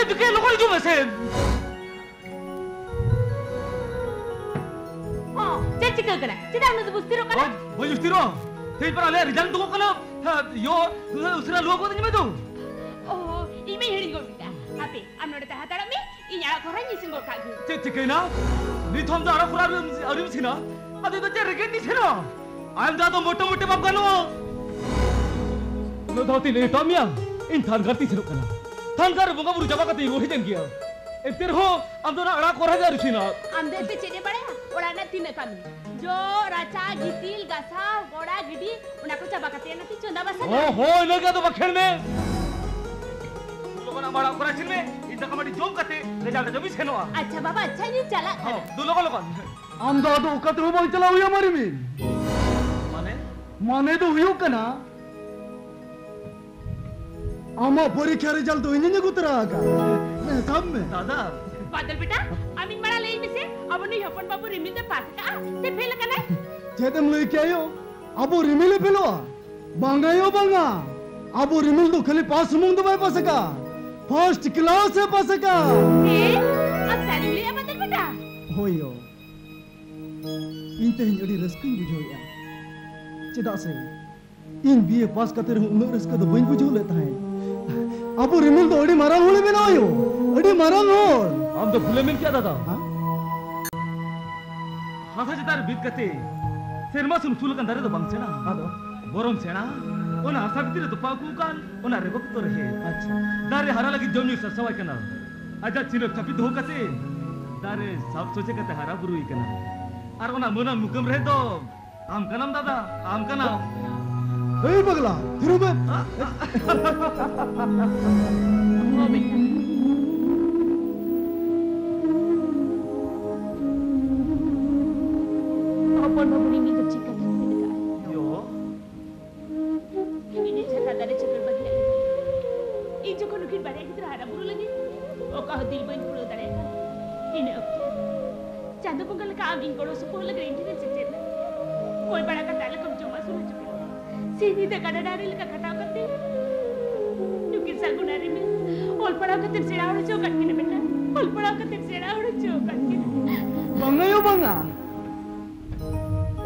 चले बिके लोगों जो में से हां चेक करना चिदा न बुस्ती रो कना वो बुस्ती रो ते पर आले रिजल्ट को कना यो दूसरा लोगों तो में तो ओ इमे हेडी गो बिटा आपे अनोडे ता हताड़ा में इया कोरा नि सिंगो का चेक ना नी थम दा खुरा अरिम छिना अदे तो चे रेकेट नी छिना आम दा तो मोटे मोटे बाप गनो नो धोती ले तमिया इन थान करती छिरो कना थान कर बंगा बुरु जबा कती रोही जन किया एतेर हो हम तो ना अड़ा कोरा जा छिना हम देते चेने पड़े ओड़ा ना तीन कमी जो राचा गितिल गसा गोड़ा गिडी उना को चबा कते ना ती चंदा बसा ओ हो न क्या तो बखेड़ में लोगों ना बड़ा कोरा छिन में इतना कमाटी जोम कते ले जाके जमी छेनो अच्छा बाबा अच्छा ये चला हां दो लोगों हम दादो कतरो बल चलाऊ या मारी में माने तो हुयो कना आमा परीक्षा रिजल्ट तो इन्हें गुतरा का मैं सब में दादा बादल बेटा अमिन बड़ा ले में से अब नहीं अपन बाबू रिमिल दे पास का ते फेल कना चेतम ले के आयो अब रिमिल फेलो बांगायो बांगा अब रिमिल तो खाली पास मुंग दबाई पास का फर्स्ट क्लास है पास का ए अब तारी ले बादल बेटा होयो इनते अड़ी रस्क बुझोया चेदा से इन बीए पास करते रहो उन रस्क तो बइन बुझो लेता है अब रिमिल तो अड़ी मारा होले में ना आयो अड़ी मारा होल हम तो फुले में क्या दादा हां सा जतार बीत कते सिरमा सुन फुल का दरे तो बंग सेना आदो बोरम सेना ओना हसा बितिर तो पाकू कान ओना रे वक्त तो रहे अच्छा दारे हरा लगी जमनी ससवाय कना आजा चिलो छपी दो कते दारे सब सोचे कते हरा बुरुई कना और ओना मोना मुकम रहे तो आम कनम दादा आम कना ए पगला फिर मैं ओ बेटा अपन बाबू रिमिल तो चिकन का यो ini cerita dari cerita bagi ini जो कोनो किर बारे कितर हारा बुरु लगी ओ कह दिल बन पुरो दरे ini चांदो पंगल का आम इंगड़ो सुपो लग रही थी चिचिर कोई बड़ा का ताले कम जो मासू न चुके सीधी ते कड़ा डारिल का कटाव करते नुकिर सगुनारी में ओल पड़ा का तेरे सेड़ा उड़ चौकट के बेटा ओल पड़ा का तेरे सेड़ा उड़ चौकट के बांगायो बांगा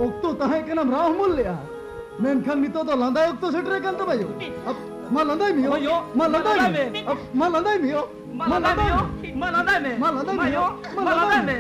ओक्तो तहे के नाम राह मूल लिया मेनखान नितो तो लंदाय ओक्तो सेटरे कान तो बायो अब मा लंदाय मियो मा लंदाय में अब मा लंदाय मियो मा लंदाय में मा लंदाय मियो मा लंदाय में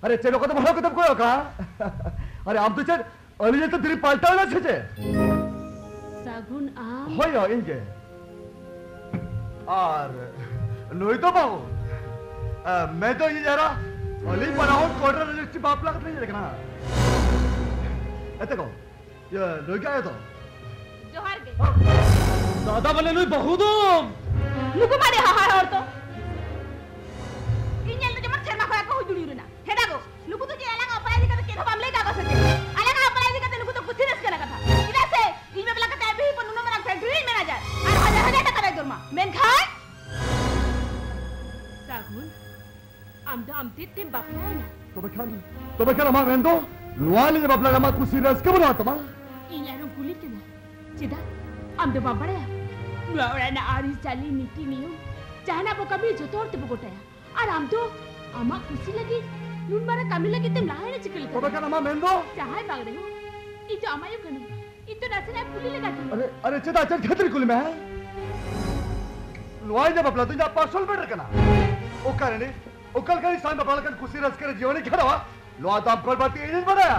अरे चलो कदम हलो कदम कोयो का अरे आम तो चल अली तो तेरी पाल्टा ना छे सागुन आम होयो इंगे और लोई तो बाबू मैं तो ये जरा अली बनाओ क्वार्टर रजिस्ट्री बाप लगत नहीं देखना ऐसे को ये लोई क्या है तो जोहार के दादा बने लोई बहुत लुको मारे हा और तो इन्हें तो जमन शर्मा खोया को जुड़ी रुना हेडा को लुको तो जे अलग अपराधी का के हम ले का सके अलग अपराधी का लुको तो कुछ नहीं करना था इधर से इनमें बला का भी पर नुनो मेरा फैक्ट्री में ना जाए और हजार हजार टका दे दुरमा मेन खाए सागुन आमते ते बापला है ना तो मैं क्या मैं तो लुआली जब अपना जमा कुछ सीरियस कब रहा था इन यारों कुली के ना चिदा आमते बापड़ा लुआड़ा ना आरी चाली नीति नियम चाहना वो कभी जो तोड़ ते बगोटाया और आम तो आमा खुशी लगी नुन मारा कामी लगी ते लाहे चिकल तो मैं क्या मैं तो चाहे भाग रहे हो इतो आमायो कने इतो नसना पुली लगा अरे अरे चिदा चल खतरी कुल में है लुआई जब अपना तुझे पासोल बेटर करना ओ करने ओ कल का इंसान अपना कर कुछ सीरियस करे जीवन ही खड़ा हुआ लुआ तो आप कल बात एजेंट बनाया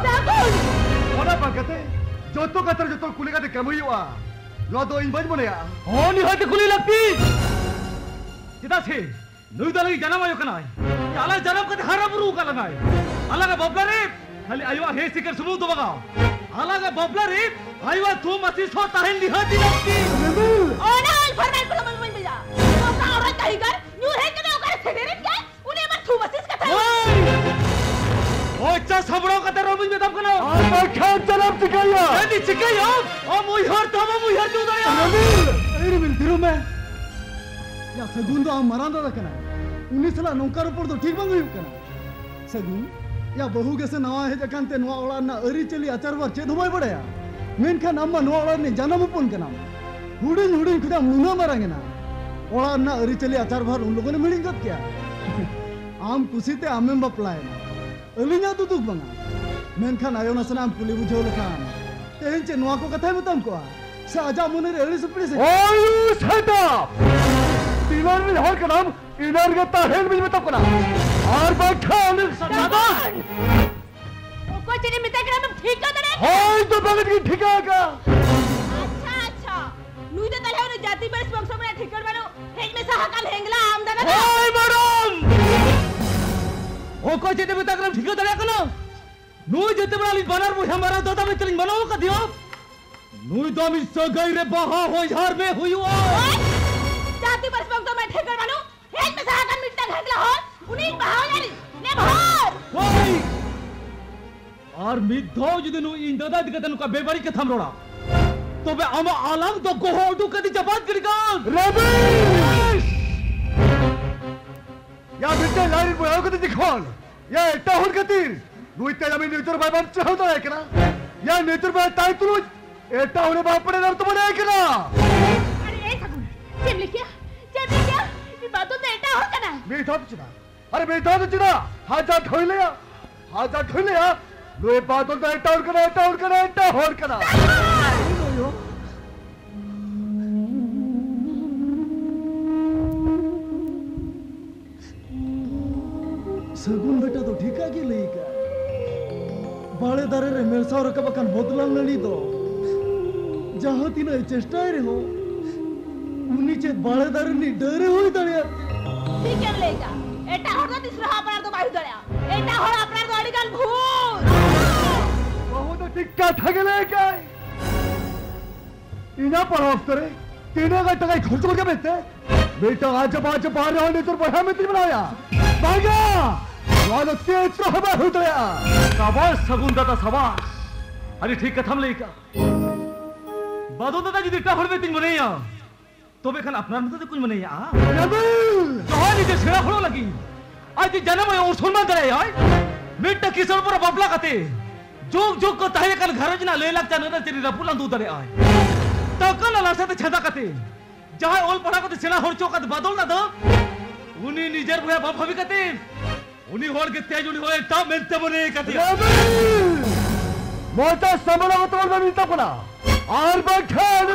होना पकते जो तो कतर जो तो कुली का ते कम ही हुआ लुआ तो इंबज बनेया हो नहीं होती कुली लगती चिदा से नुई दलगी जनम आयो कना है अलग जनम कते हरा बुरू का लगाए अलग बबला रे खाली आयो हे सिकर सुमु तो बगाओ अलग बबला रे आयो तू मसी सो ताहन लिहाती लगती ओ ना फरमाइश को मन में जा तो का और कहीं कर न्यू है के ओकर फेडरेट क्या उन्हें मत तू मसीस का था ओ चा सबड़ो कते रोमिन में तब कनो और मैं खेत चलब चिकाया एदी चिकायो ओ मुई हर तब मुई हर तू दया अरे मिल दिरो में या सगुन तो आम मरांदा दा कना उनी सला नौकर ऊपर तो ठीक बांग कना सगुन या बहु के से नवा है जकांते नवा ओड़ा ना अरी चली आचार वर चेद होय बड़या मेनखान अम्मा नवा ओड़ा ने जानम उपन कना हुडिन हुडिन खुदा मुना मारांगेना ओड़ा ना अरी चली आचार भर उन लोगों ने मिलिंग गत क्या आम कुसीते आमेम बपलायना अलिnya तो दुख बंगा मेनखान आयो नसना आम कुली बुझो लखान तेहन चे नवा को कथा मतम को से आजा मुने रे अरी सुपड़ी से ओ यू शट अप तीनों में हर का नाम इधर के ताहेल में तब कना और बैठा अंदर सागुन ओ को चने मिता के नाम ठीक कर दे हां तो भगत की ठिका का अच्छा नुई दे तले ने जाति पर स्पॉन्सर में ठिकर बनो हेज में सहकाल हेंगला आमदाना ओए मैडम ओ को चने मिता के नाम ठीक कर दे कनो नुई जते बड़ा बनर मु हमारा दादा में चलिंग बनाओ का दियो नुई तो मी सगई रे बहा हो झार में हुई हो जाति पर स्पॉन्सर में ठिकर बनो हेज में सहकाल मिटा हेंगला हो उन्हीं बहाव यारी ने भर ओए और मिद्धो जिदनु इन दादा दिकतनु का बेबारी के थमरोड़ा तो बे आमा आलम तो गोहोडू कदी जबात करिगा रमेश या बिट्टे लारी बोया को दिखोन या एटा हुन कतीर नुईते जमीन नेचर बाय बाप चाहता है कना या नेचर बाय ताई तुलु एटा होने बाप पड़े नर तो बने कना अरे ए सगुन चेमले क्या ये बातों तो एटा और कना बेटा तो चिना अरे बेटा तो चिना हाजा ठोई ले लो बातों तो एटा और कना सगुन बेटा तो ठीक आगे लई का बाळे दारे रे मेरसा और कबकन बोतलाल नली दो जहां तीन चेष्टा रे हो उनी चे बाळे दारे नी डरे होई दळ्या ठीक है लेगा एटा होड़ा तीसरा अपराध तो बाहु दळ्या एटा होड़ा अपराध तो अडिगल भूत बहुत टिक्का ठगले काय इना पर हफ्ते तीनों का टका खर्च करके बेचते बेटा आज बाहर होने तो बढ़ा में बनाया भागा Noa do teatro haba hudaya. साबास सगुन दादा साबास अरे ठीक कथम लेका बादो दादा जी दिखता हर बेतिन बनेया तो बेखन अपना मत कुछ बनेया Rebel! जहां नीचे छेड़ा खड़ो लगी आज जन्म है और सुनना दे यार मिट्टा किसर पर बाबला कते जोग जोग को ताहे कल घर जना ले लगता न तेरी रपुला दूध दे आए तो कल लासे ते छदा कते जहां ओल पड़ा को छेड़ा हर चौकत बदल ना दो उनी निजर भया भवी कते उनी होड़ के तेज उनी होए तब मिलते बने कते Rebel! Mota samala motol na milta pala. Arba khan.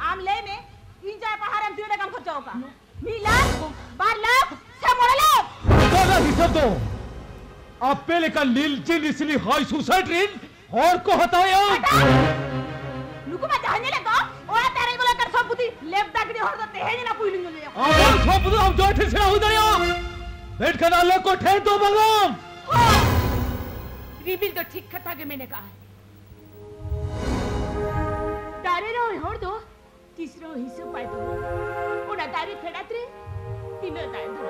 आमले में इंजा पहाड़म तुने काम खर्चा होगा मिलान 12 लाख समोड़ा लाख दादा हिसाब दो आप पहले का लीलची लिसली हाई सुसाइड रीन और को हटाया नुको मैं जाने लगा ओरा तेरे बोला कर सब बुद्धि लेफ्ट दागड़ी हर तो तेहे ना पुइलिंग ले अब सब हम जो ठे से हो दरिया बैठ कर अल्लाह को ठे दो भगवान रिबिल तो ठीक कथा के मैंने कहा तारे रो होड़ दो तीसरो हिस्सा पाए तो ओना तारे फेडात्रे तीन तारे दो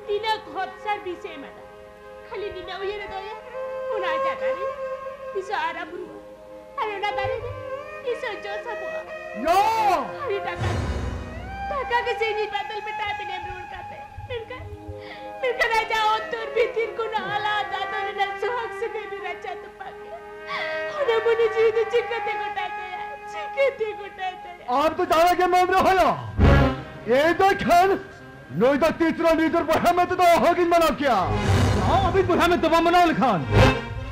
तीन खोद सर बीसे मत खाली दिन उये रे दो ओना जाता रे इस आरा बुरु अरे ना तारे इस जो सब Yo! अरे टाका के सेनी बदल में टाइप ने ब्रूड काते मिलकर राजा और तोर भीतर को ना आला दादा ने सुहाग से बेबी राजा तो पाके और मुझे जीव चिकते गोटाते आप तो जाना के मान रहे हो ये तो खान नोई तो तीसरा लीडर बढ़ा में तो होगी मना क्या हां अभी बढ़ा में तमाम मनाओ खान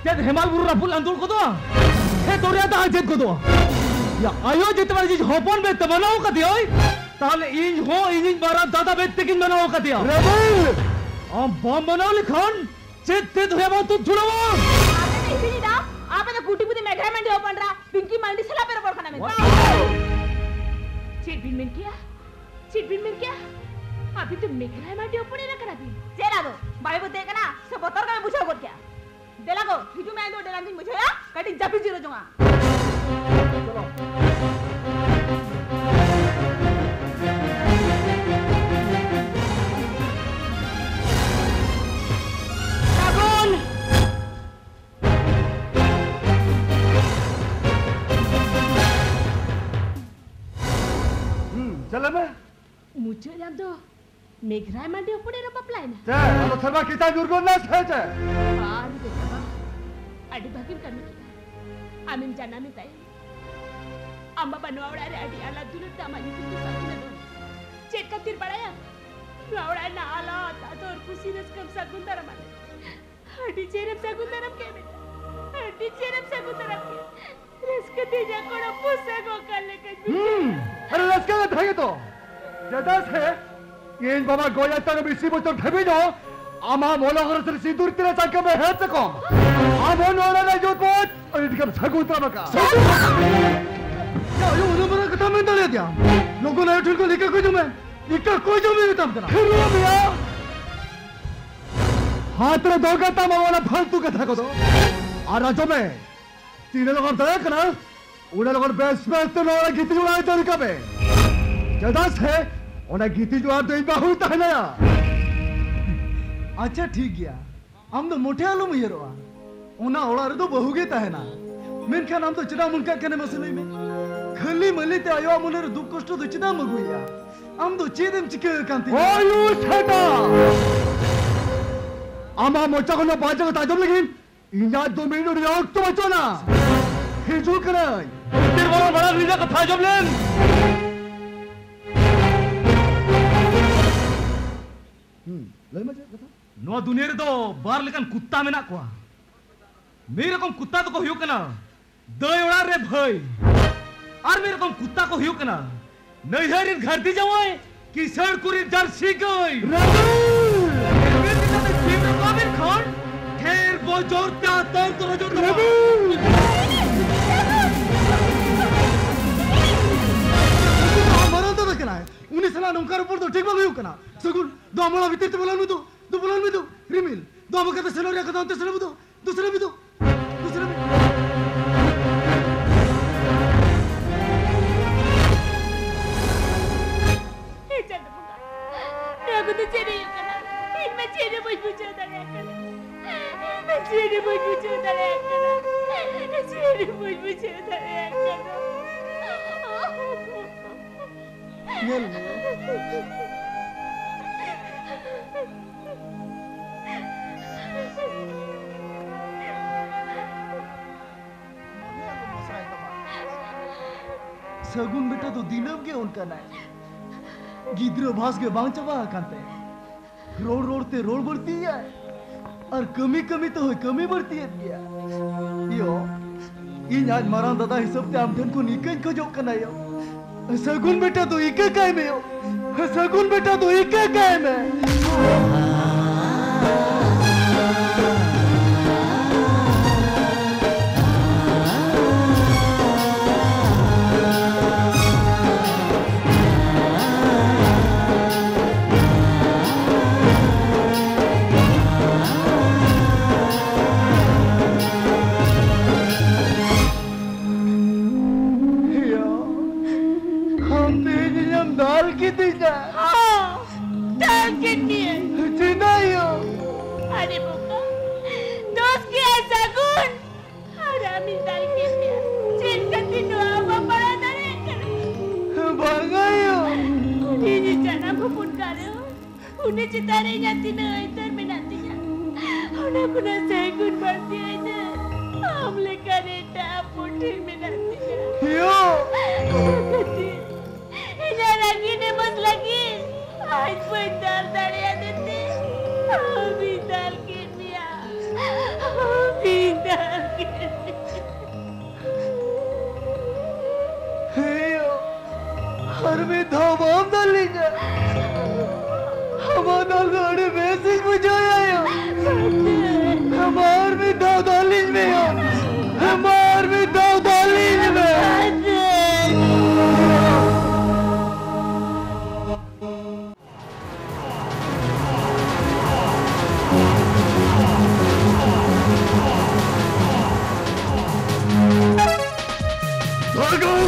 क्या हेमाल बुरु रफुल अंदुल को दो हे तोरिया ता हाजित को दो या आयो जितवार जी होपन में तमनाओ का दियो ताले इंज हो इंज बारा दादा बेते किन बनाओ का दिया रेबल हम बम बनाओ खान चित्ते धोया बहुत तू छुड़ाओ आपने इसी दा आपने कुटी बुदी मेघरा मंडी ओपन रा पिंकी मंडी सला पेर पड़खाना में चिट बिन क्या अभी तो मेघरा मंडी ओपन ही ना करा दी जेला दो बाई को देखना सब बतर का पूछो बोल क्या देला को हिजू मैं दो डेला दिन मुझे या कटिंग जपी जीरो दूंगा चले मैं मुझे याद दो मेघराय मंडी ओपन रा पपलाइन चे तो सर्वा किता दुर्गो ना है चे आरी देखा अडी भागिन करने की आमिन जाना में ताई अम्मा बनवावड़ा रे अडी आला दुलत दामानी तुझे साथी दो चेक का तीर पड़ाया वावड़ा ना आला तातो और खुशी रस कम सगुंदर माने अडी चेरम सगुंदरम के बेटा अडी चेरम सगुंदरम के रस के तेजा कोड़ा पुसा को काले के अरे लस्का का भाई तो जदास है ये इन बाबा गोया तक बिसी बो तो ठबी दो आमा मोला घर से सिंदूर तेरे चाके में है तको आमो नोरा ना जो पोत और इनका सगुंदर मका या यो उन्हें बना कथा में डाले दिया लोगों ने उठल को लेकर कोई जो मैं इक्का कोई जो मैं उतार देना फिर वो भैया हाथ रे दो गता वाला फालतू कथा को दो आ राजो में तीन लोग दया करा उन्हें लोग बेस्ट बेस्ट तो लोग गीती उड़ाए तो निका पे जदास है उन्हें गीती जो आप तो इनका होता है ना अच्छा ठीक गया हम तो मोटे आलू में ये रोआ उन्हें औड़ा रे तो बहु गए ता है ना मेन क्या नाम तो चिड़ा मुनका कहने मसले में खली मली ते आयो मुने रे दुख कष्ट तो चिड़ा मगुया हम तो चीदम चिके कांति ओ यू छटा आमा मोचा को ना पांच को ताजम लेकिन इन्हें 2 मिनट रियाक्ट तो बचो ना हिजू करे तेरे वाला बड़ा रीजा का था जब लेन ले मजे कथा नो दुनिया रे दो बार लेकिन कुत्ता में ना कोआ मेरे को कुत्ता तो को हियो कना दयोड़ा रे भाई और मेरे को कुत्ता को हियो कना नहीं है इन घर दी जाओए कि सड़ कुरी जर्सी गई मेरे साथ जीव को भी खान ठेर वो जोरता तो रजो तो मरो तो रखना है उन्हें सला नौकर ऊपर तो ठीक बात हुई कना सगुन दो अमला भीतर तो बोलन में दो रिमिल दो अमका तो सलोरिया का तो सलो दो दूसरे भी दो दूसरे भी Sini pun bujuk tak ada kena. Sini pun bujuk tak ada kena. Nyel. सगुन बेटा तो दिनम के उनका ना गिद्रो भास के बांग चबा कांते रोड रोड ते रोड बढ़ती है और कमी कमी तो कमी बढ़ती है क्या यो इन आज मरान दादा हिसाब ते आम ठन को निकल को जो करना यो सगुन बेटा तो इके काय में यो सगुन बेटा तो इके काय में Udah citare nyati na itar menantinya. Udah kuna segun berarti aja. Amle kareta putih menantinya. Yo. Kati. Ini lagi nemos lagi. Aaj bandar dari adete. Bidal kirnia. Bidal kirnia. Yo. Har में धावाम डालेगा. हमारा गाड़ी basic बुझाया यो हमार भी दादालीज में यो हमार भी दादालीज में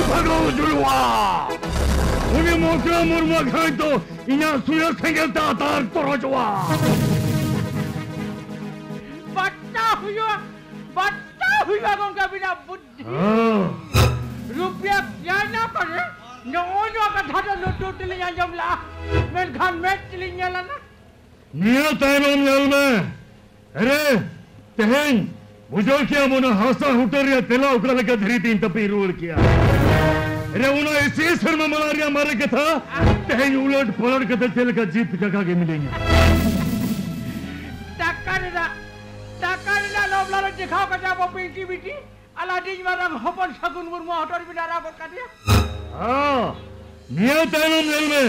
भागो जुलवा उन्हें मोटा मुर्मा खाए तो इन्हें सुया संगलता तार तो रोजवा बट्टा हुआ कौन का बिना बुद्धि रुपया क्या ना करे न ओनो का धारा लोटो टिलियां जमला मैं खान में टिलियां लाना निया तैनों यल में अरे तहन बुझो क्या मुना हासा हुटरिया तेला उकला का धरी तीन तपी रोल किया अरे उन्हें इसी सर में मलारिया मारे के था तहन उलट पलट के तेल का जीत का के मिलेंगे टाका लोबला लो दिखाओ का जाबो पिंकी बिटी अलादीन वाला हपन सगुन मुर्मु हटर बिना को कर दिया हां निया तैनों यल में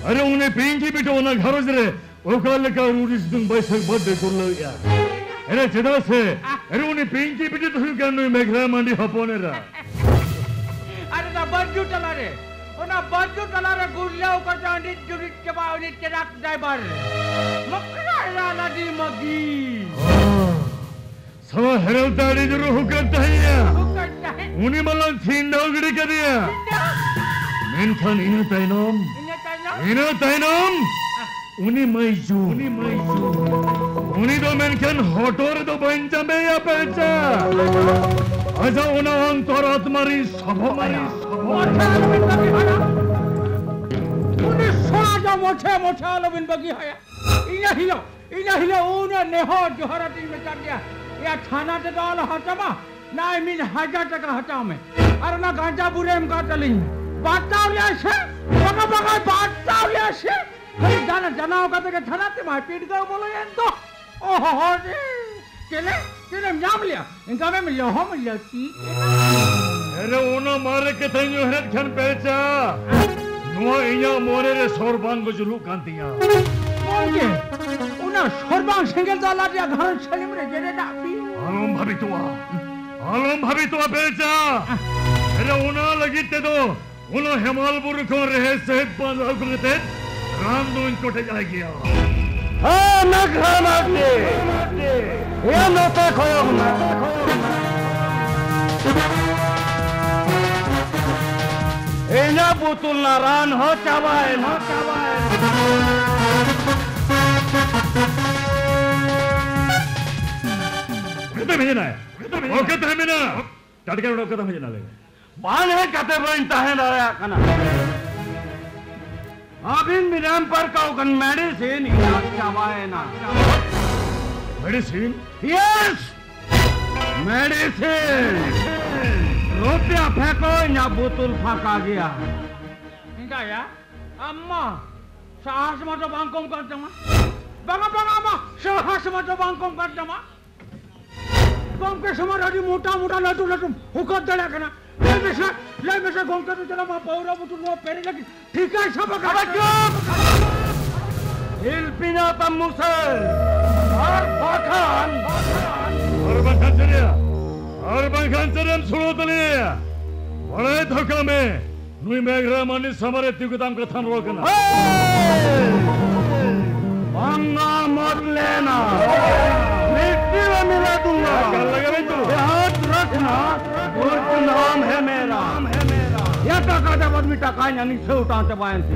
अरे उन्हें पिंकी बिटी उन्हें घरों से ओकल का रूरिस दुन बैठक बर्थडे कर लो यार अरे चदा से अरे उन्हें पिंकी बिटी तो क्या नहीं मेघरा मंडी हपोने रहा अरे ना बंजू चला रे ओना बंजू चला रे गुलिया को जांडी जुरित के बावनी के रख ड्राइवर मकरा लादी मगी सवा हेरलताड़ी जरूर हुकता है उन्हीं मल्लन सींडा उगड़ी कर दिया मेंथन इन्हें तैनोम उन्हीं मैजू उन्हीं तो मेंथन होटोर तो बंजा में या पैसा आजा उन्हें अंतरात मारी सभा मारी उन्हें सोना मोटे आलविन बगी है इन्हें हिलो उन्हें नेहो जोहरा टीम में चढ़ गया या थाना ते डाल हटामा ना मीन 1000 टका हटाओ में अरे ना गांजा बुरे में का चली बाताव ले से बगा बाताव ले से हरी जाना होगा तो के थाना ते मार पीट गयो बोलो ये तो ओहो रे केले नाम लिया इनका में मिलियो हम लियाती अरे उन्हें मारे के थैन्यो हरत खन पहचा नुआ इया मोरे रे सोरबान को जुलू कांतिया कौन के उन्हें सोरबान सिंगल जाला दिया घर सलीम रे जेरे डापी आलम भाभी तो पहचा अरे उन्हें लगी ते दो उन्हें हिमालपुर को रहे सहित बंद होते राम दो इनको टे जाए गया हाँ नखरा के ये नोटे खोयो ना इन्हें पुतुल नारायण हो चावाए kata mejana hai. O kata hai mena. Tatkal udah kata mejana le. Bane kata berintahan raya kana. Abin minam par kau kan medicine ina cawae na. Medicine? Yes. Medicine. रुपया फेंको या बोतल फाका गया इंका या अम्मा साहस मत बांकों कर जमा बांगा बांगा अम्मा साहस मत बांकों कर जमा गम के समार हरी मोटा मोटा लटू लटू हुक्का दला करना ले में से गम के तो चला मां पौरा बोतल वो पेरे लगी ठीक है सब का हिल पिना तमुसे और बाखान और बंखान से हम सुनो तो नहीं है बड़े धोखा में नुई मेघरा मानी समारे त्युगताम का थान रोकना पंगा मत लेना मिट्टी में मिला दूंगा क्या लगा भाई तू याद रखना गुर्ज नाम है मेरा यह टका जब आदमी टका यानी से उठाते बायन से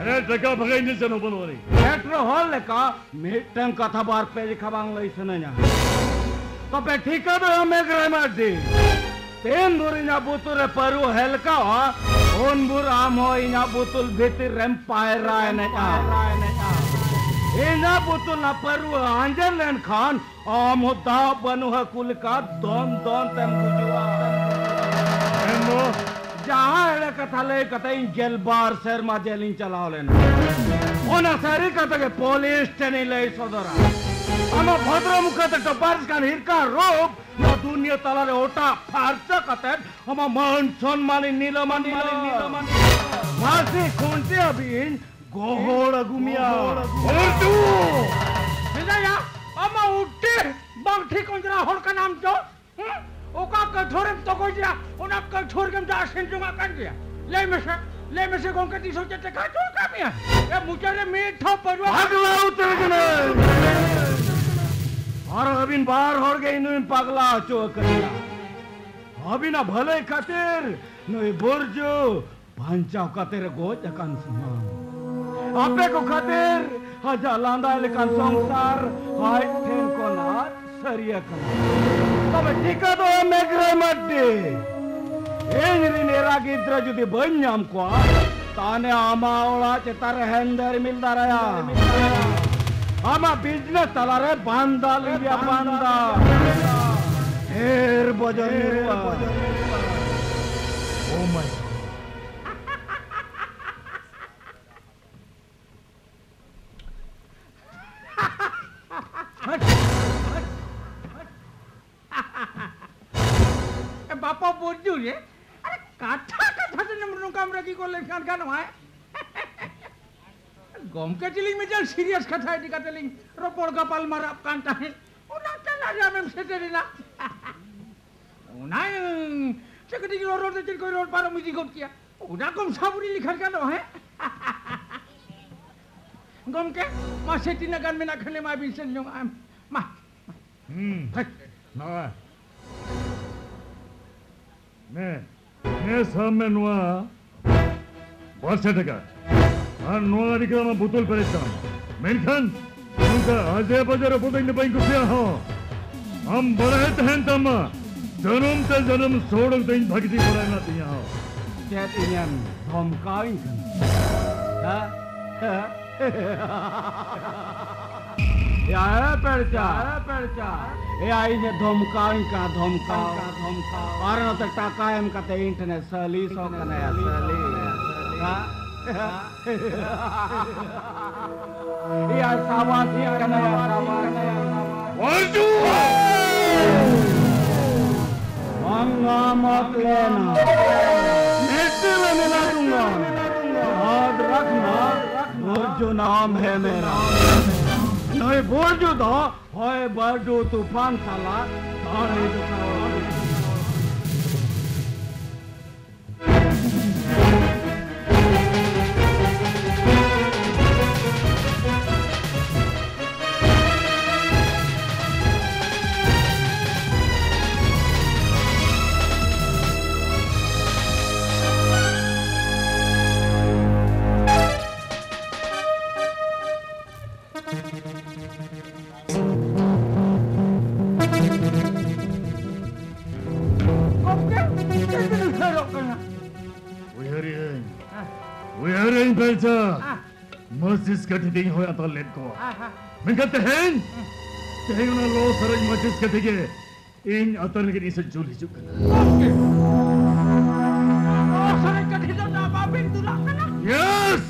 अरे टका भगाई नहीं चलो बनो नहीं पेट्रोल हॉल लेका मीटंग कथा बार पे लिखाबांग लई सनया तो पे ठीक है तो हमें ग्रामर दी तेन बुरी ना बुतुल परू हेलका ओन बुर आम हो इना बुतुल भीतर रेम पाए राय ने इना बुतुल ना परू आंजल लेन खान आम होता बनु है कुल का दोन दोन तेम बुजुआ एमो जहाँ ले कथा ले कथा इन जेल बार शहर मा जेलिंग चलाओ लेना ओना सारी कथा के पुलिस टेनी ले सदरा अमा भद्र मुखते टपार्स का हिरका रोप न दुनिया तला रे ओटा फारसा कते अमा मान सम्मानी नीलमणि मासी कोंटे अबिन गोहोड़ गुमिया ओटू बिजाया अमा उठे बंठी कोंजरा होड़ का नाम जो ओका कठोरम तो कोजरा ओना कठोर के जा सेंजुमा कर दिया ले में से गोंके 300 टका चोर का मिया ए मुझे रे मीठा परवा अगला उतर गने और अबिन बाहर हो गई इन पगला चोकरिया अबिन भले खातिर नुई बुर्जो भांचा खातिर गोज कान समान आपे को खातिर हजा लांदा लेकान संसार हाय ठेन को ना सरिया कर तब ठीक है तो मेघरे मड्डी एंगरी नेरा गिद्र जुदी बन्याम को ताने आमावला चितार हैंडर मिलता रहा आमा बिजनेस तला रे बांधा लिया बांधा हेर बजर ओ माय बापा बोझू रे अरे काठा काठा से नमरू काम रखी को लेखान का नवाए गम के चिलिंग में जल सीरियस कथा है टिका चिलिंग रोपोड़ का पाल मारा कांटा है उना चला जा में सेटेरी ना उना सेक्रेटरी रोड से कोई रोड पार मुझे गोट किया उना कम साबुरी लिखल का नो है गम के मा सेटी नगन में ना खले मा बिसन जो मा ना मैं सामने नुआ बहुत से टका हाँ नुआ दिखा मैं बुतुल परेशान मेनखान उनका आजे बाजार बोलें ने बाइक कुछ हो हम बड़े तहन तम्मा जन्म ते जन्म सोड़न ते इन भक्ति पढ़ाई ना दिया हो क्या इंजन धमकाई हाँ यार परचा ये आई ने धमकाई का और न तक टाका एम का ते इंटरनेट सली सो कने सली हाँ यार सावासी कने वाजू मंगा मत लेना मिट्टी में मिला दूंगा याद रखना बुर्जू नाम है मेरा नहीं बुर्जू तो होए बर्जू तूफान साला तारे Thank you. Biasa. Masis ketiga yang hoya tak let ko. Mengkat teheng. Teheng na lo sarang masis ketiga. In atar negeri ini sejul hidup kan. Oh, saya ketiga dah babin tulang kan? Yes.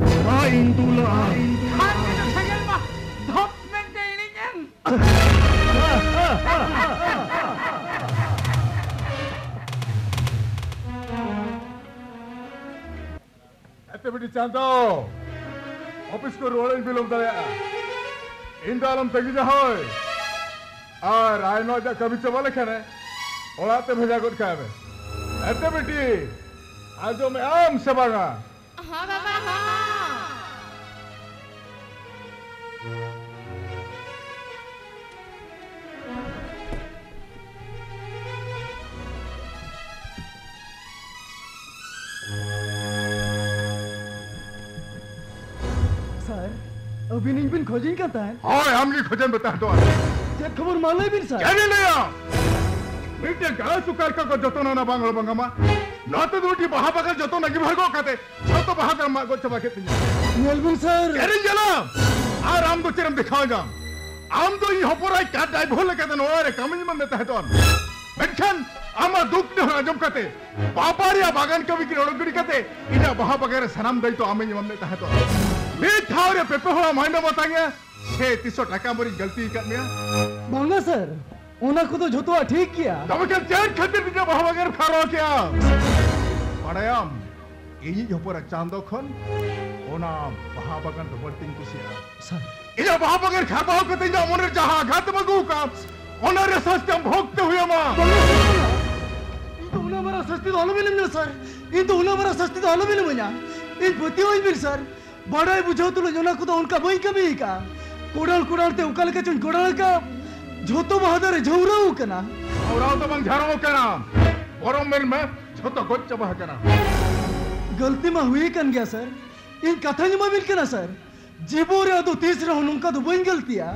Kain tulang. Kan kita segel mah. Top maintaining yang. Activity Chanto. Office ko rolling belum daya. Indalam tegi jahoy. और आयनो जा कभी चबा लिखा है ओलाते भेजा कुछ खाए में एक्टिविटी आज मैं आम सबागा हाँ बाबा हाँ सर अभी नहीं बिन खोजिंग करता है हाँ हमने खोजन बता दो क्या खबर मालूम बिन सर क्या नहीं लिया मीटिंग का सुकार का जतो ना बांगल बंगमा नाते दूटी बहा बगल जतो नगी भरगो कहते छतो बहा कर मागो चबा के तिया मेलबिन सर करें जला आ राम को चिरम दिखाओ जा आम तो ये होपराई का डाई भोले कहते न ओरे कमिज में देता है तो मेंशन आमा दुख न आजम कहते पापारिया बागान कवि की रोड़गड़ी कहते इना बहा बगैर सनम दई तो आमे में देता है तो मैं थावरे पेपे होला माइंड बताएंगे 600 टका मोरी गलती कर लिया बांगा सर उना को तो झोतवा ठीक किया तब क्या चैन खातिर बिना बहा बगैर खारो क्या पढ़ायाम यही होपरा चांदो खन ओना बहा बगन तो बर्तिंग कुसिया सर इना बहा बगैर खाबाओ कहते जा मोने जहां घात मगू का ओना रे सस्ते भोगते हुए मां तो उना मरा सस्ती तो आलू मिले सर इन तो उना मरा सस्ती तो आलू मिले मजा इन पति होई बिर सर बड़ा बुझाओ तो जोना को तो उनका वही कभी का कोड़ल कोड़ल ते उकल के चुन कोड़ल का झोतो बहादुर झौराऊ कना औराव तो बंग झारो कना बरम मिल में झोतो गोच बहा कना गलती में हुई कन गया सर इन कथा में मिल कना सर जीबोरे तो तीसरा उनका तो वही गलतिया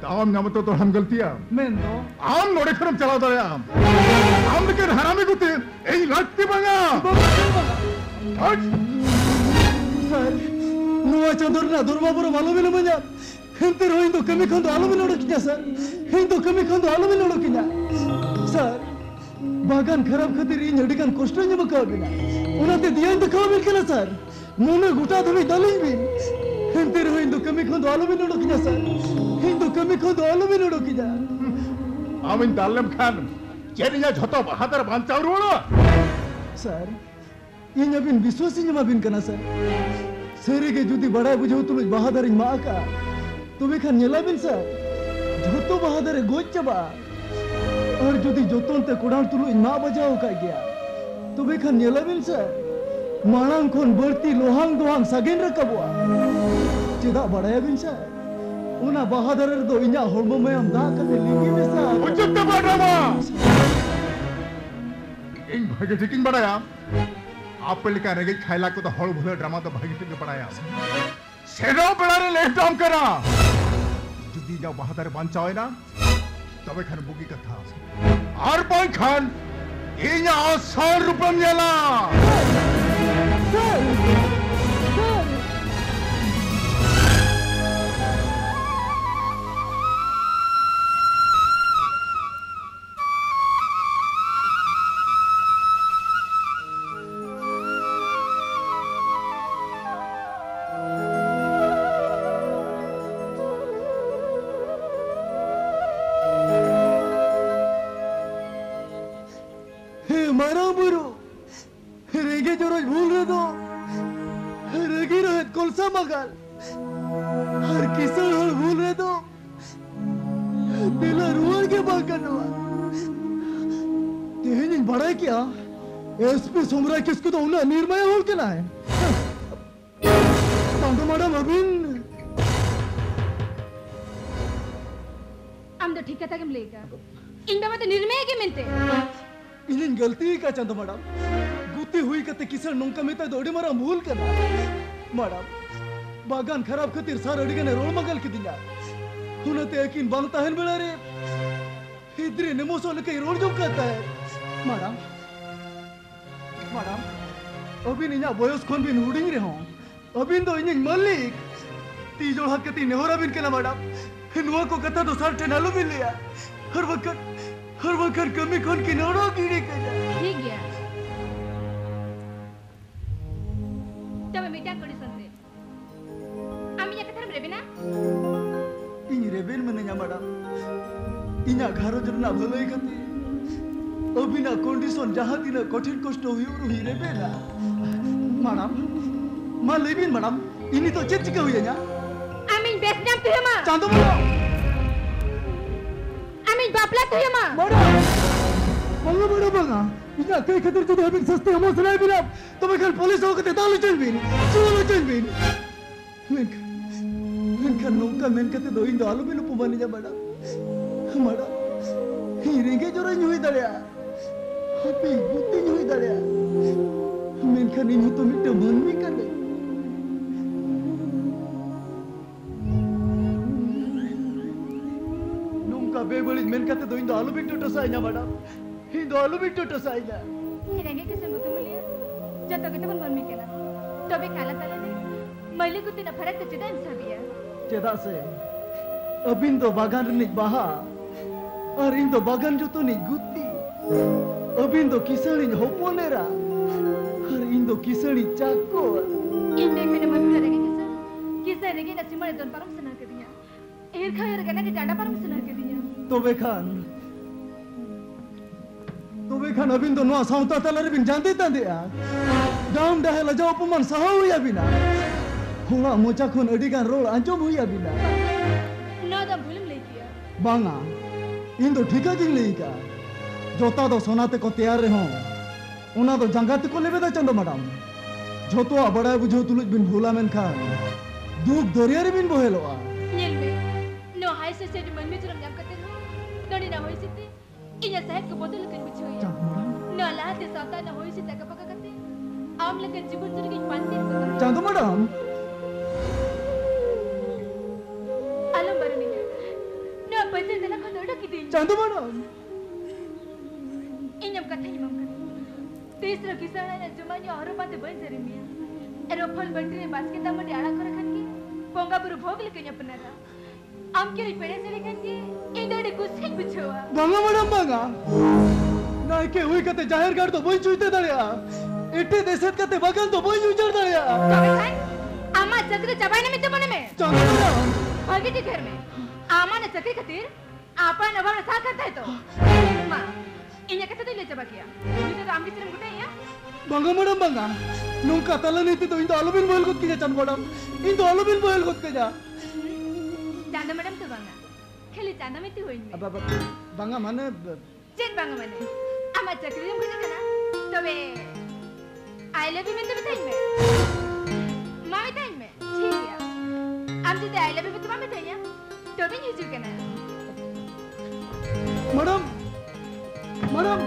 ताम नाम तो हम गलतियां मैं दो आम नोड़े खरम चला दो आम के हरामी गुते ए लगती बंगा सर नुआ चंदर ना दुर्मा पर मालूम ही नहीं हिंदी रोइन तो कमी खंदो आलू मिलोड़ किया सर हिंदी तो कमी खंदो आलू मिलोड़ किया सर बागान खराब खातिर इन अडिगान कष्ट नहीं बकाव बिना उन्हें दिया इन तो खाव मिल केला सर मुने गुटा धोनी दलिंग बिन हिंदी रोइन तो कमी खंदो आलू मिलोड़ किया सर हिंदी तो कमी खंदो आलू मिलोड़ किया आमिन दालम खान चेरिया झोतो बहादुर बांचाव रोड़ा सर इन अबिन विश्वासी जमा बिन कना सर सेरे के जुदी बड़ा बुझो तुल बहादुर इन माँ का तुम्हें खान नेला बिन सर झोतो बहादुर गोच चबा और जुदी जोतों ते कुड़ान तुल इन माँ बजाओ का गया तुम्हें खान नेला बिन सर मानांग खोन बढ़ती लोहांग दोहांग सगेन रकबवा चिदा बड़ा बिन सर उना बहादुर दो इन्या होड़मो में हम दा कते लिंगी में सर उच्चत बाटा मां इन भागे टिकिंग बड़ाया आप पे लिखा रहेगी खाइला को तो हॉल भूले ड्रामा तो भागी टिकिंग बड़ाया सेरो बड़ारे लेफ्ट डाउन करा जुदी जाओ बहादुर बंचाओ है ना तबे खान बुगी कथा और बंग खान इन्या 100 रुपये मिला मगल हर किसान हर भूल रहे तो दिला रुआर के बात करना तेज बड़ा क्या एसपी सोमरा किसको तो उन्हें निर्मय होल के ना है तो मैडम अबिन हम तो ठीक है था कि मिलेगा इनमें मत निर्मय के मिलते इन्हें गलती का चंद मैडम गुत्ती हुई कते किसान नौका में तो दौड़े मरा भूल करना मैडम बागान खराब खातिर सार अडिगने रोल मगल की दिया उन्हें यकीन बनता है बेड़ा रे इधर नेमोसो लेके रोल जो कहता है मैडम मैडम अबिन इन्या बयस खन बिन हुडिंग रे हूं अबिन दो इन्या मालिक ती जोड़ हक ती नेहरा बिन केना मैडम नुआ को कथा दो सार ठेनालो बिन लिया हर वक्त कमी खन किनारो गिरी कजा ठीक गया तब मीटिंग करी संदे आमी या कथा रेबेना इन रेबेन मनया मैडम इन्या घरो जरना भलाई खाती अबिना कंडीशन जहां दिना कठिन कष्ट हुई रुही रेबेना मैडम मा लेबिन मैडम इनी तो चेक चिका हुई ना आमी बेस नाम तो है मां चांदो मैडम आमी बापला तो है मां मैडम बंगा इन्या कई खतर जो हबिन सस्ते हम सुनाई बिना तो मैं कल पुलिस हो के तालो चल बिन चलो चल बिन मेनका नौका मेनकते दो इन दो आलू बिन पुबानी जा मैडम हिरेंगे जोरा हुई दाड़िया हापी बुद्धि हुई दाड़िया मेनका इन तो मिट्टे मनमी करे नौका बेबलिज मेनकते दो इन दो आलू बिन टोटसाइना मैडम इन दो आलू बिन टोटसाइना हिरेंगे के संग तो मिलिया जब तक तो मनमी केला तबे काला ताला ने मैले गुत्ती न फरक तो चिदान साबिया चेदा से अबिन दो बागान रिनिज बाहा और इन दो बागान जो तो नहीं गुत्ती अबिन दो किसानी होपोनेरा और इन दो किसानी चाको इन देखने में भी लगे किसा लगे न सिमरे दोन परम सना के दिया एर खायर गना के डांडा परम सना के दिया तो बेखान अबिन दो नुआ साउता तलर बिन जानते तांदे आ डाउन डाहे लजा उपमान सहा हुई बिना हुआ मोचा खुन अडिगान रोल अंजम हुई बिना ना दा भूलम ले किया बांगा इन दो ठीका गिन लेगा जोता दो सोनाते को तैयार रहो उना दो जंगाते को लेवे दा चंदो मैडम जोतो बड़ा बुझो तुलुज बिन भूला मेन खान दुख दरिया रे बिन बोहेलोआ नेल में नो हाई से मन में जुरम जाम करते हो दड़ी ना होई सिते इन्या साहब को बोतल कर बिछोया ना लाते साता ना होई सिते का पका करते आम लगन जीवन जुरगी पांती को चंदो मैडम अलम बरनिया ना बजे तना को दौड़ की दिन चंदो मैडम इन्यम कथा हिमम कर तीसरा किसान ने जुमानी और बात बन जरिमिया एरो फल बंटरे बास्केट में आड़ा कर खन की पोंगा बुरु भोग लेके अपनारा आम के पेड़े से लेखन की इंदड़े कुछ ही बिछोआ बांगा मैडम बांगा ना के हुई कते जाहिर कर तो बोई चुईते दड़िया एटे देशत कते बगल तो बोई उजड़ दड़िया कवे खान आमा चक्र चबाने में चबने में चंदो मैडम भागी के घर में आमा ने चक्री खातिर आपा नवा सा करता है तो मां इन्हें कते तो ले चबा किया ये तो आमकी सिरम गुटे या बांगा मैडम बांगा नुका तला नीति तो इन तो आलू बिन बोल गुत की चंद मैडम इन तो आलू बिन बोल गुत के जा चांदा मैडम तो बांगा खेली चांदा में ती होई अब बांगा माने चेन बांगा माने आमा चक्री में गुटे कना तबे आई लव यू में तो बताई में मामी ताई में ठीक है आम जो आई लव यू में तो मामी ताई या तो भी यूज करना मैडम मैडम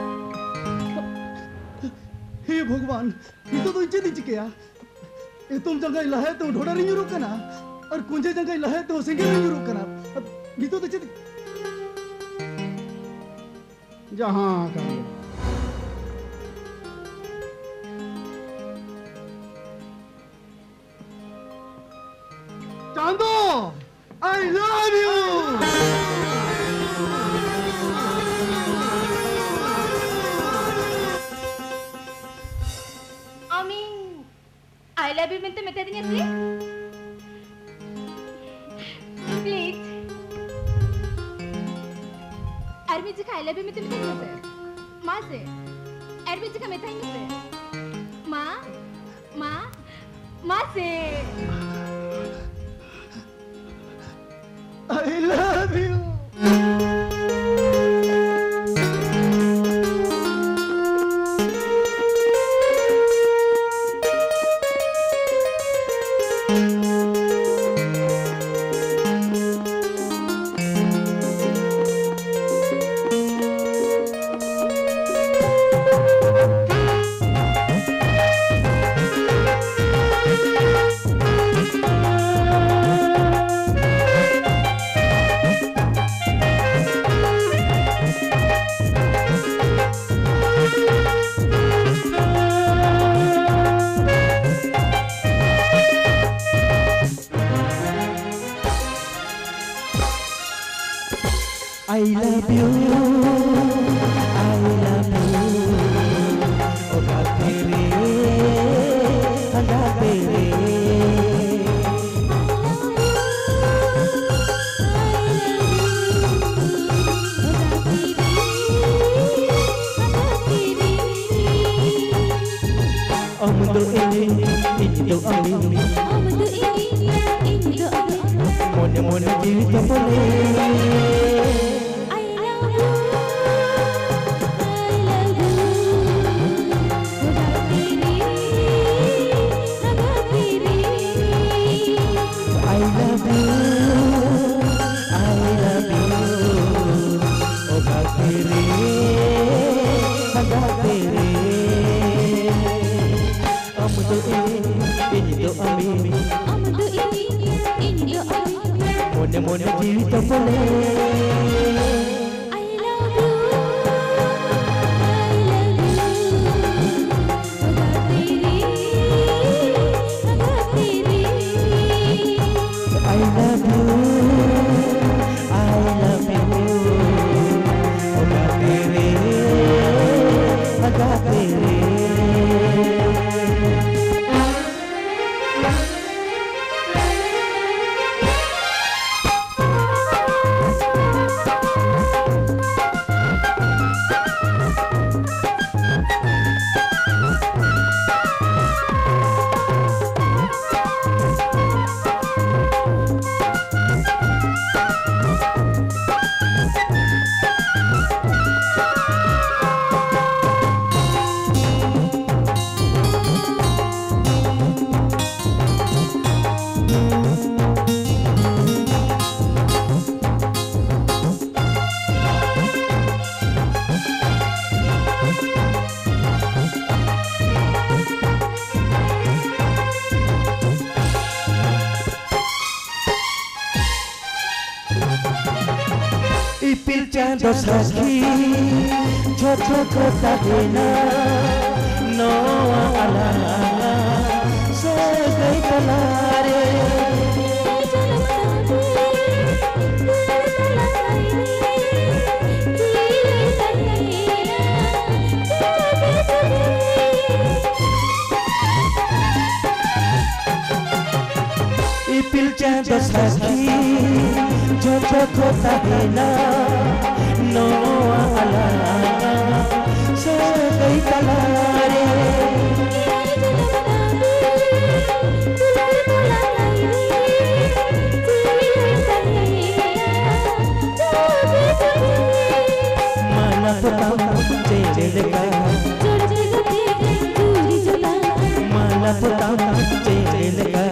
हे भगवान ये तो इच्छे दीजिए क्या ये तुम जगह लहे तो ढोड़ा रिंजू रुक ना और कुंजे जगह लहे तो सिंगे रिंजू रुक ना ये तो इच्छे जहाँ का Chando I love you I love you में तो मैं तेरी नहीं प्लीज अरबी जी का I love you में तो मैं तेरी नहीं माँ से अरबी जी का मैं तेरी नहीं माँ माँ माँ से I love you I love you, oga tere, aga tere. Amdo ini do ami, mone mone jita boleh. Mone mone jita boleh. Ipil chandra sakhi chocho kota dena no ala sagai talare Ipil chandra sakhi chocho kota dena no ala sagai talare mana putam chelega mana putam chelega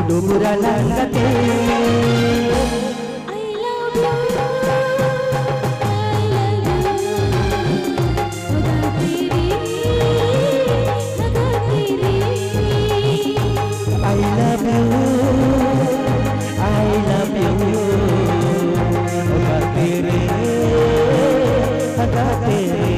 Dubura langate I love you I love you oga tere aga tere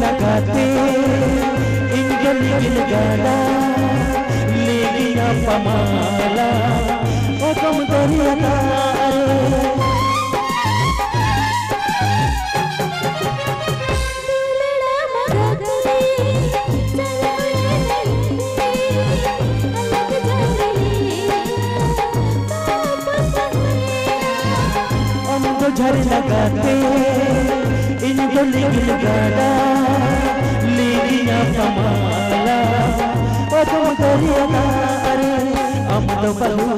लगाते engine गिलगाला लेगिना पमाला ओ कम दरिया तारे झरना गाते इनको लेकिन गाना लेकिन पमाला ओ तुम दरिया अरे हम तो बहू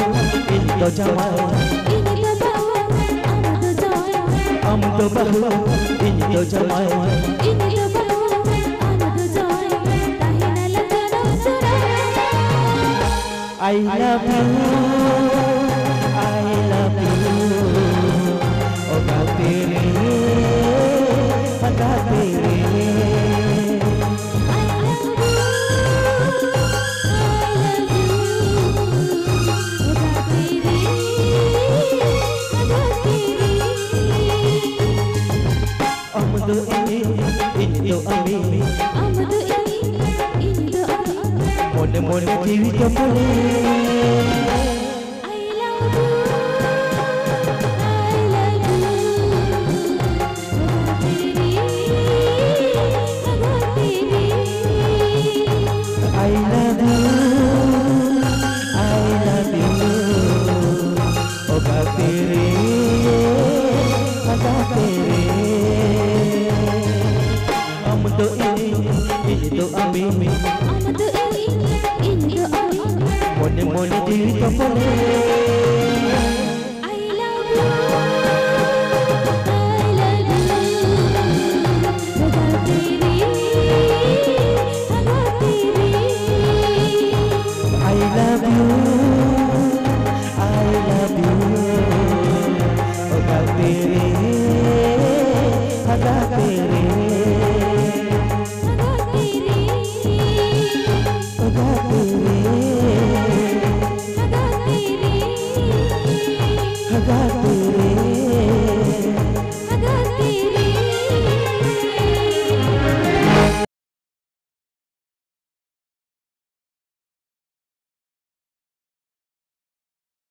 इनको जमाए हम तो बहू इनको जमाए I love you, oh gal tere, pata tere. Amdu ini, Indo ami, amdu ini, Indo ami. Mone mone TV to pole. Mone mone diri to pole. I love you, Raga teri, Raga teri. I love you, Raga teri.